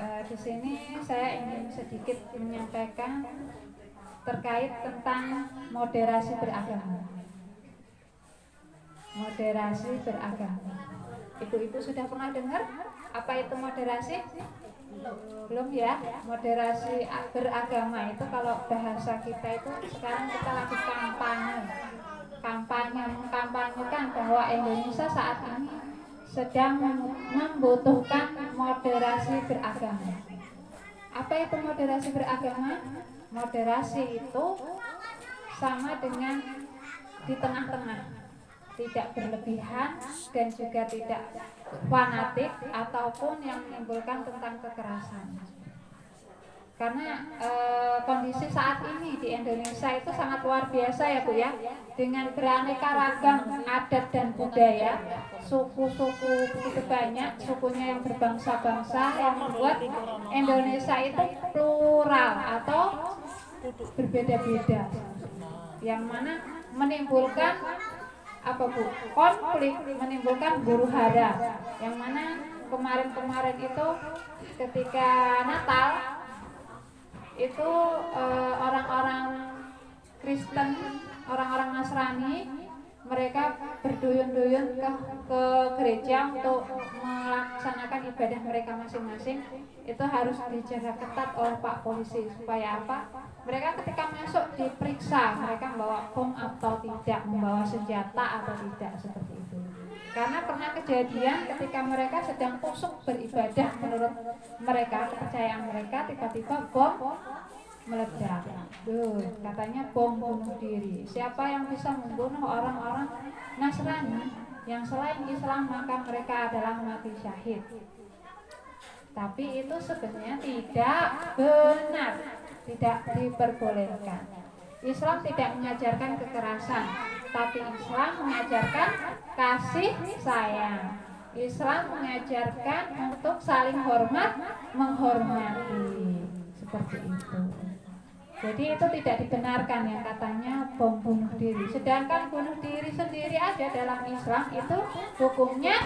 Di sini saya ingin sedikit menyampaikan terkait tentang moderasi beragama. Moderasi beragama. Ibu-ibu sudah pernah dengar apa itu moderasi? Belum ya? Moderasi beragama itu kalau bahasa kita itu sekarang kita lagi kampanye mengkampanyekan bahwa Indonesia saat ini sedang membutuhkan moderasi beragama. Apa itu moderasi beragama? Moderasi itu sama dengan di tengah-tengah, tidak berlebihan dan juga tidak fanatik ataupun yang menimbulkan tentang kekerasan. Karena kondisi saat ini di Indonesia itu sangat luar biasa ya Bu ya, dengan beraneka ragam adat dan budaya, suku-suku begitu banyak, sukunya yang berbangsa-bangsa yang membuat Indonesia itu plural atau berbeda-beda, yang mana menimbulkan apa Bu? Konflik, menimbulkan huru-hara, yang mana kemarin-kemarin itu ketika Natal itu orang-orang Kristen, orang-orang Nasrani, mereka berduyun-duyun ke gereja untuk melaksanakan ibadah mereka masing-masing. Itu harus dijaga ketat oleh Pak Polisi supaya apa? Mereka ketika masuk diperiksa mereka membawa bom atau tidak, membawa senjata atau tidak, seperti itu. Karena pernah kejadian ketika mereka sedang kusuk beribadah, menurut mereka, kepercayaan mereka, tiba-tiba bom meledak. Katanya bom bunuh diri. Siapa yang bisa membunuh orang-orang Nasrani yang selain Islam, maka mereka adalah mati syahid. Tapi itu sebenarnya tidak benar, tidak diperbolehkan. Islam tidak mengajarkan kekerasan, tapi Islam mengajarkan kasih sayang. Islam mengajarkan untuk saling hormat, menghormati, seperti itu. Jadi itu tidak dibenarkan yang katanya bom bunuh diri. Sedangkan bunuh diri sendiri aja dalam Islam itu hukumnya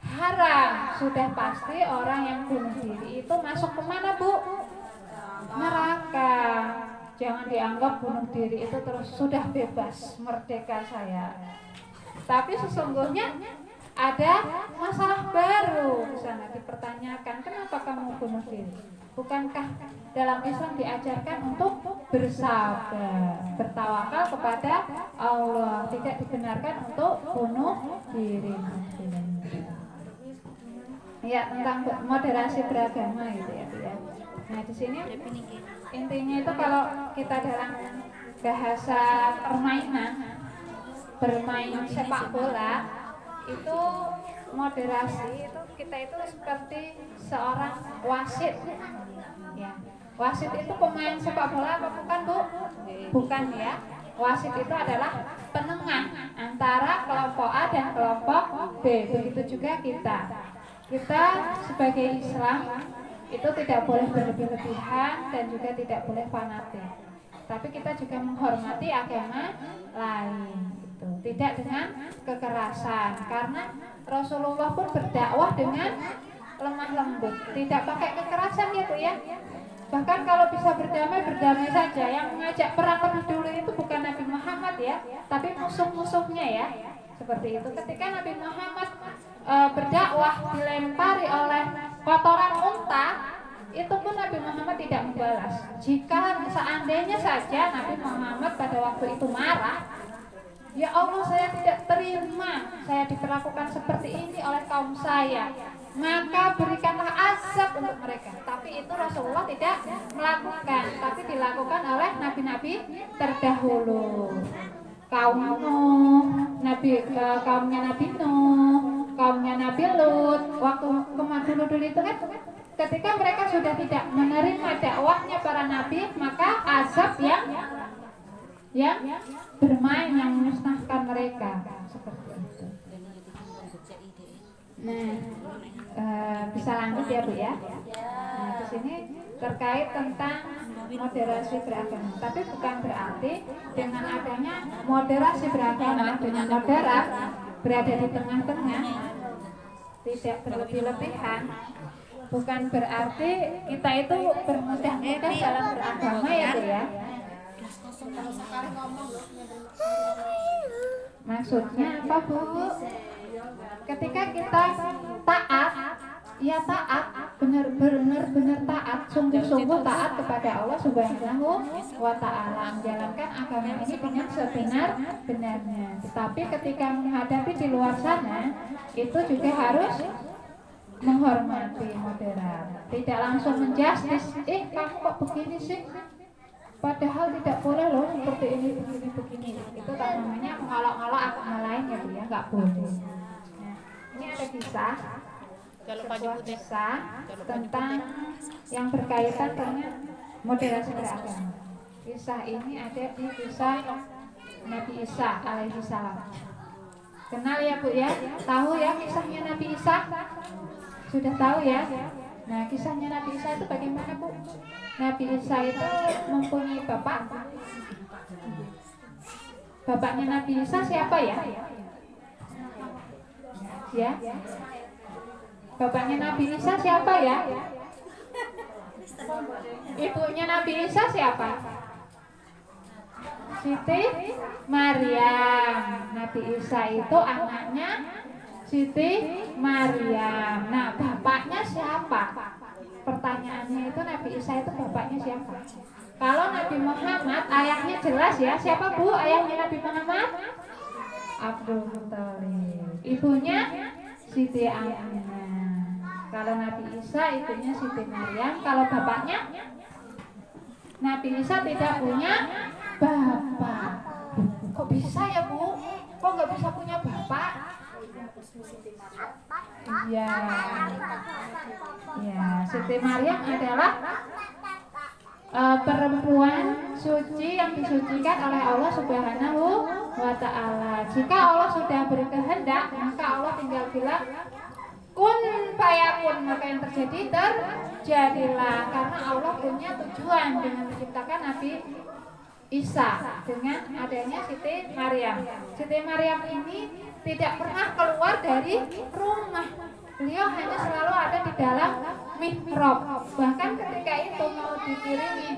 haram. Sudah pasti orang yang bunuh diri itu masuk kemana Bu? Neraka. Jangan dianggap bunuh diri itu terus sudah bebas, merdeka saya. Tapi sesungguhnya ada masalah baru di sana, dipertanyakan, kenapa kamu bunuh diri? Bukankah dalam Islam diajarkan untuk bersabar, bertawakal kepada Allah, tidak dibenarkan untuk bunuh diri. Ya, tentang moderasi beragama gitu ya. Nah, di sini intinya itu kalau kita dalam bahasa permainan, bermain sepak bola, itu moderasi itu kita itu seperti seorang wasit. Ya. Wasit itu pemain sepak bola apa bukan Bu? Bukan ya. Wasit itu adalah penengah antara kelompok A dan kelompok B. Begitu juga kita. Kita sebagai Islam itu tidak boleh berlebih-lebihan dan juga tidak boleh fanatik. Tapi kita juga menghormati agama lain. Tidak dengan kekerasan, karena Rasulullah pun berdakwah dengan lemah lembut, tidak pakai kekerasan ya Bu ya. Bahkan kalau bisa berdamai saja. Yang mengajak perang lebih dulu itu bukan Nabi Muhammad ya, tapi musuh-musuhnya ya. Seperti itu. Ketika Nabi Muhammad berdakwah dilempari oleh kotoran unta, itu pun Nabi Muhammad tidak membalas. Jika seandainya saja Nabi Muhammad pada waktu itu marah, ya Allah, saya tidak terima saya diperlakukan seperti ini oleh kaum saya, maka berikanlah azab untuk mereka. Tapi itu Rasulullah tidak melakukan, tapi dilakukan oleh nabi-nabi terdahulu. Kaum Nuh, kaumnya Nabi Nuh, kaumnya Nabi Lut. Waktu dulu itu kan, ketika mereka sudah tidak menerima dakwahnya para nabi, maka azab yang bermain, yang memusnahkan mereka, seperti itu. Nah, bisa lanjut ya Bu ya. Nah, di sini terkait tentang moderasi beragama. Tapi bukan berarti dengan adanya moderasi beragama dengan moderat, berada di tengah-tengah, tidak berlebih-lebihan, Bukan berarti kita itu bermudah-mudah dalam beragama ya Bu ya. Maksudnya apa Bu? Ketika kita taat, ya taat, benar-benar taat, sungguh-sungguh taat kepada Allah Subhanahu wa Ta'ala, menjalankan agama ini dengan sebenar-benarnya. Tetapi ketika menghadapi di luar sana, itu juga harus menghormati, moderat, tidak langsung menjustis. Kamu kok begini sih? Padahal tidak boleh loh seperti ini, begini. Itu namanya mengolok-olok agama lain ya Bu ya, nggak boleh. Nah, ini ada kisah, sebuah kisah tentang yang berkaitan dengan moderasi beragama. Kisah ini ada di kisah Nabi Isa alaihi salam. Kenal ya Bu ya? Tahu ya kisahnya Nabi Isa? Sudah tahu ya? Nah, kisahnya Nabi Isa itu bagaimana Bu? Nabi Isa itu mempunyai bapak. Bapaknya Nabi Isa siapa ya? Ya? Bapaknya Nabi Isa siapa ya? Ibunya Nabi Isa siapa? Siti Maryam. Nabi Isa itu anaknya Siti Maryam. Nah, bapaknya siapa? Pertanyaannya itu Nabi Isa itu bapaknya siapa? Kalau Nabi Muhammad ayahnya jelas ya. Siapa Bu ayahnya Nabi Muhammad? Abdul Muthalib. Ibunya Siti Aminah. Kalau Nabi Isa ibunya Siti Maryam. Kalau bapaknya Nabi Isa tidak punya bapak. Kok bisa ya Bu? Kok nggak bisa punya bapak? Iya. Ya, Siti Maryam adalah perempuan suci yang disucikan oleh Allah Subhanahu wa Ta'ala. Jika Allah sudah berkehendak, maka Allah tinggal bilang kun fayakun, maka yang terjadi terjadilah. Karena Allah punya tujuan dengan menciptakan Nabi Isa dengan adanya Siti Maryam. Siti Maryam ini tidak pernah keluar dari rumah. Beliau hanya selalu ada di dalam mihrab. Bahkan ketika itu mau dikirimi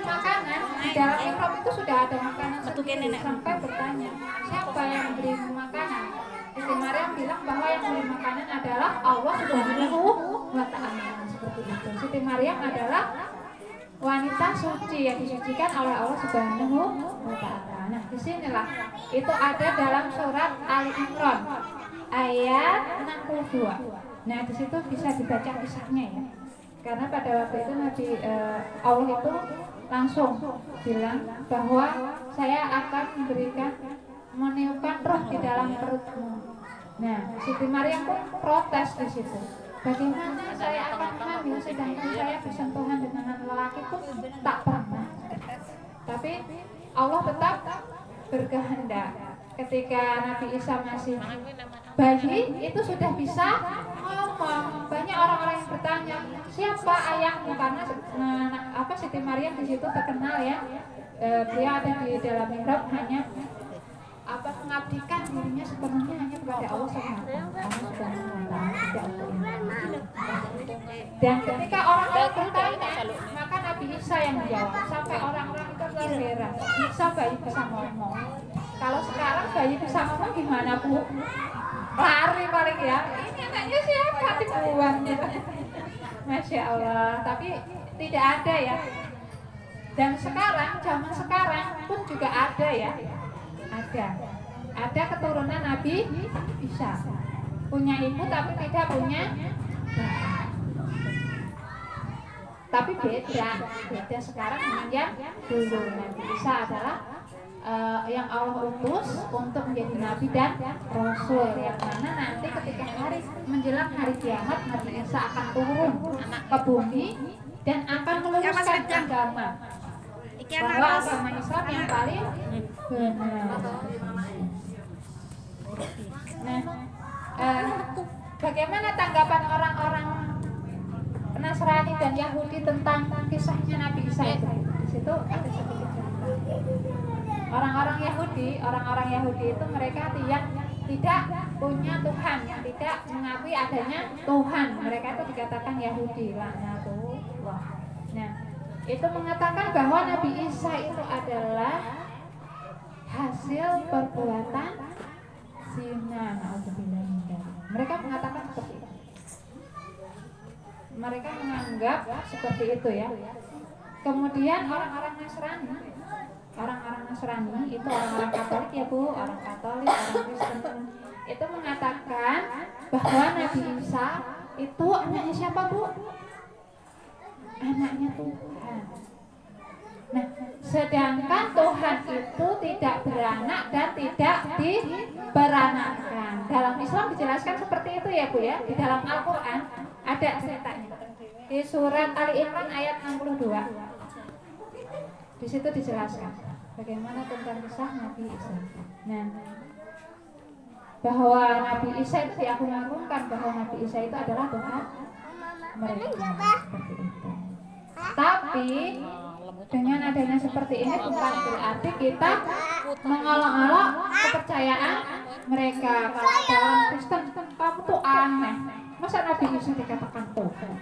makanan, di dalam mihrab itu sudah ada makanan sendiri. Sampai bertanya, siapa yang memberi makanan? Siti Maryam bilang bahwa yang memberi makanan adalah Allah Subhanahu wa Ta'ala. Seperti itu. Siti Maryam adalah wanita suci yang disucikan oleh Allah Subhanahu wa Ta'ala. Nah, disinilah itu ada dalam surat Ali Imran ayat 62. Nah, di situ bisa dibaca kisahnya ya. Karena pada waktu itu Nabi Allah itu langsung bilang bahwa saya akan meniupkan roh di dalam perutmu. Nah, Siti Maryam pun protes di situ. Bagaimana saya akan hamil sedangkan saya bersentuhan dengan lelaki pun tak pernah. Tapi Allah tetap berkehendak. Ketika Nabi Isa masih bayi itu sudah bisa ngomong. Banyak orang-orang yang bertanya, siapa ayahmu? Karena Siti Maryam di situ terkenal ya. Dia ada di dalam mihrab hanya mengabdikan dirinya sepenuhnya hanya kepada Allah Subhanahu wa Ta'ala. Dan ketika orang-orang bertanya, maka Nabi Isa yang menjawab. Sampai orang-orang itu terheran, bisa bayi bisa ngomong. Kalau sekarang bayi bisa ngomong gimana Bu? Lari paling ya. Ini anaknya siapa? Dibuang gitu. Masya Allah. Tapi tidak ada ya. Dan sekarang, zaman sekarang pun juga ada ya. Ada keturunan Nabi Isa, punya ibu tapi tidak punya bapak. Tapi beda sekarang dengan yang dulu. Nabi Isa adalah yang Allah utus untuk menjadi nabi dan rasul, yang mana nanti ketika menjelang hari kiamat Nabi Isa akan turun ke bumi dan akan meluruskan agama, bahwa agama Islam yang paling benar. Nah, bagaimana tanggapan orang-orang Nasrani dan Yahudi tentang kisahnya Nabi Isa itu? Di situ ada sedikit cerita. Orang-orang Yahudi itu mereka tidak punya Tuhan, yang tidak mengakui adanya Tuhan. Mereka itu dikatakan Yahudi, laknatullah. Nah, itu mengatakan bahwa Nabi Isa itu adalah hasil perbuatan zina. Mereka mengatakan seperti itu. Mereka menganggap seperti itu ya. Kemudian orang-orang Nasrani itu orang-orang Katolik ya Bu, orang Katolik, orang Kristen itu mengatakan bahwa Nabi Isa itu anaknya siapa Bu? Anaknya Tuhan. Nah, sedangkan Tuhan itu tidak beranak dan tidak diperanakkan. Dalam Islam dijelaskan seperti itu ya Bu ya. Di dalam Al-Quran ada ceritanya. Di surat Ali Imran ayat 62. Di situ dijelaskan bagaimana tentang kisah Nabi Isa. Nah, bahwa Nabi Isa itu diagung-agungkan, bahwa Nabi Isa itu adalah Tuhan mereka, seperti itu. Tapi dengan adanya seperti ini bukan berarti kita mengolok-olok kepercayaan mereka. Kalau ada orang Kristen, kamu tuh aneh, masa Nabi Isa dikatakan Tuhan?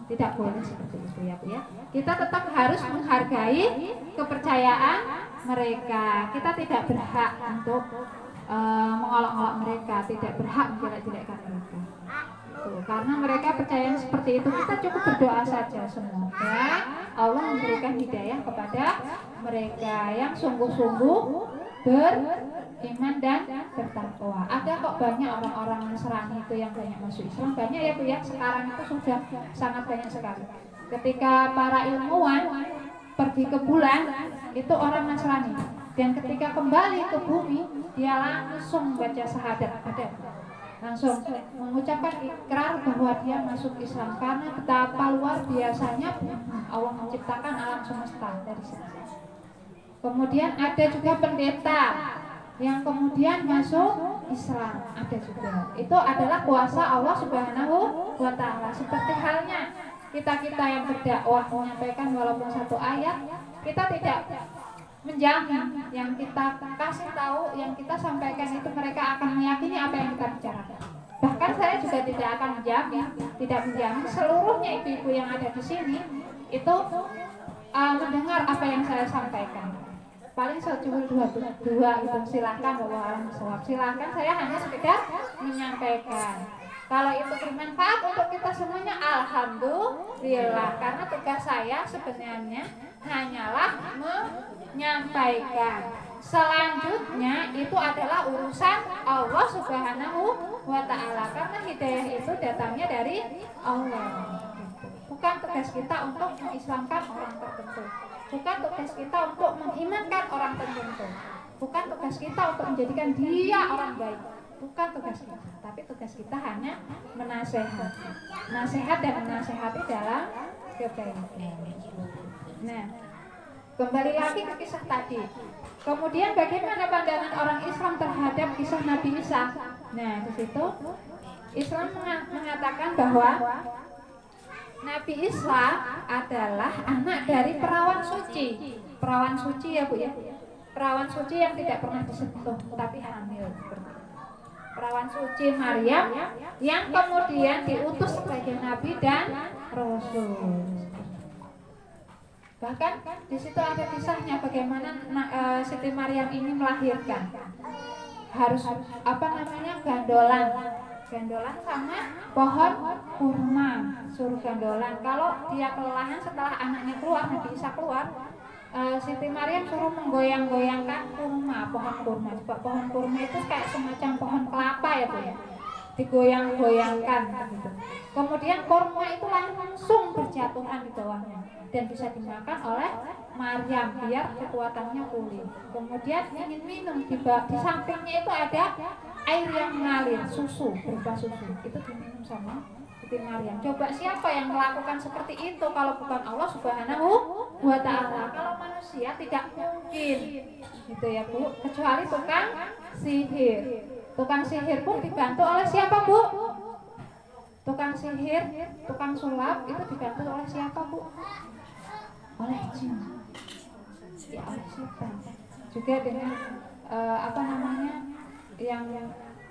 Tidak boleh seperti itu ya Bu ya. Kita tetap harus menghargai kepercayaan mereka. Kita tidak berhak untuk mengolok-olok mereka, tidak berhak menjelek-jelekkan mereka. Tuh, karena mereka percaya seperti itu, kita cukup berdoa saja semoga Allah memberikan hidayah kepada mereka yang sungguh-sungguh beriman dan bertakwa. Ada kok banyak orang-orang Nasrani itu yang banyak masuk Islam, banyak ya Bu ya. Sekarang itu sudah sangat banyak sekali. Ketika para ilmuwan pergi ke bulan, itu orang Nasrani. Dan ketika kembali ke bumi, dia langsung baca syahadat, langsung mengucapkan ikrar bahwa dia masuk Islam, karena betapa luar biasanya Allah menciptakan alam semesta dari situ. Kemudian ada juga pendeta yang kemudian masuk Islam, ada juga. Itu adalah kuasa Allah Subhanahu wa Ta'ala. Seperti halnya kita yang berdakwah menyampaikan walaupun satu ayat, kita tidak menjamin yang kita kasih tahu, yang kita sampaikan itu mereka akan meyakini apa yang kita bicarakan. Bahkan saya juga tidak akan tidak menjamin seluruhnya ibu-ibu yang ada di sini itu mendengar apa yang saya sampaikan. Paling sejumlah dua itu silahkan bahwa alam sawab, silahkan, saya hanya sekedar menyampaikan. Kalau itu bermanfaat untuk kita semuanya, alhamdulillah. Karena tugas saya sebenarnya hanyalah menyampaikan. Selanjutnya itu adalah urusan Allah Subhanahu wa Ta'ala, karena hidayah itu datangnya dari Allah. Bukan tugas kita untuk mengislamkan orang tertentu, bukan tugas kita untuk mengimankan orang tertentu, bukan tugas kita untuk menjadikan dia orang baik. Bukan tugas kita, tapi tugas kita hanya menasehati. Nasihat dan menasehati dalam kebaikan. Nah, kembali lagi ke kisah tadi. Kemudian bagaimana pandangan orang Islam terhadap kisah Nabi Isa? Nah, di situ Islam mengatakan bahwa Nabi Isa adalah anak dari perawan suci. Perawan suci ya Bu ya. Perawan suci yang tidak pernah disentuh tapi hamil. Perawan suci Maryam yang kemudian diutus sebagai nabi dan rasul. Bahkan di situ ada kisahnya bagaimana Siti Maryam ini melahirkan. Harus gandolan sama pohon kurma, suruh gandolan. Kalau dia kelelahan setelah anaknya keluar, Nabi Isa keluar, Siti Maryam suruh menggoyang-goyangkan kurma, pohon kurma. Coba pohon kurma itu kayak semacam pohon kelapa ya Bu ya, digoyang-goyangkan gitu. Kemudian kurma itu langsung berjatuhan di bawahnya dan bisa dimakan oleh Maryam biar kekuatannya pulih. Kemudian ingin minum, di sampingnya itu ada air yang mengalir, susu, berupa susu. Itu diminum sama Siti Maryam. Coba siapa yang melakukan seperti itu kalau bukan Allah Subhanahu wa Ta'ala? Kalau manusia tidak mungkin, gitu ya Bu, kecuali tukang sihir. Tukang sihir pun dibantu oleh siapa Bu? Tukang sihir, tukang sulap itu dibantu oleh siapa Bu? Oleh jin. Ya, oleh setan. Juga dengan yang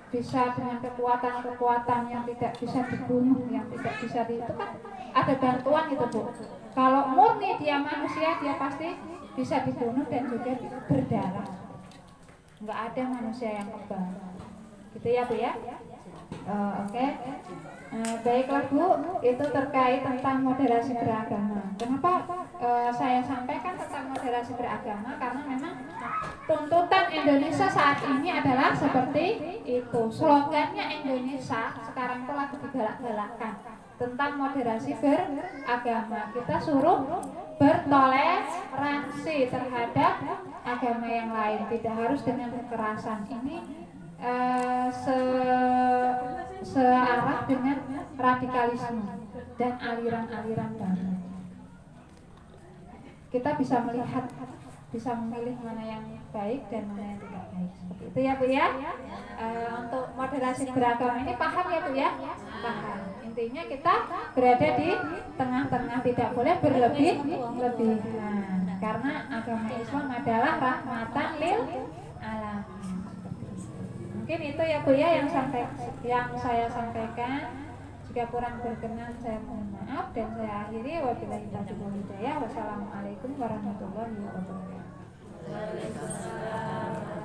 bisa dengan kekuatan-kekuatan yang tidak bisa dibunuh, yang tidak bisa itu kan ada bantuan itu Bu. Kalau murni dia manusia, dia pasti bisa dibunuh dan juga berdarah. Nggak ada manusia yang kebal. Gitu ya Bu ya. Oke. Baiklah Bu, itu terkait tentang moderasi beragama. Kenapa saya sampaikan tentang moderasi beragama? Karena memang tuntutan Indonesia saat ini adalah seperti itu. Slogannya Indonesia sekarang itu lagi digalak-galakkan tentang moderasi beragama. Kita suruh bertoleransi terhadap agama yang lain, tidak harus dengan kekerasan. Ini searah dengan radikalisme dan aliran-aliran baru. Kita bisa melihat, bisa memilih mana yang baik dan mana yang tidak baik. Seperti itu ya Bu ya. Untuk moderasi beragama ini paham ya Bu ya? Paham. Intinya kita berada di tengah-tengah, tidak boleh berlebih-lebihan. Karena agama Islam adalah rahmatan lil alamin. Mungkin itu ya Bu ya yang saya sampaikan. Jika kurang berkenan saya mohon maaf dan saya akhiri. Wabillahi taufiq wal hidayah. Wassalamualaikum warahmatullahi wabarakatuh.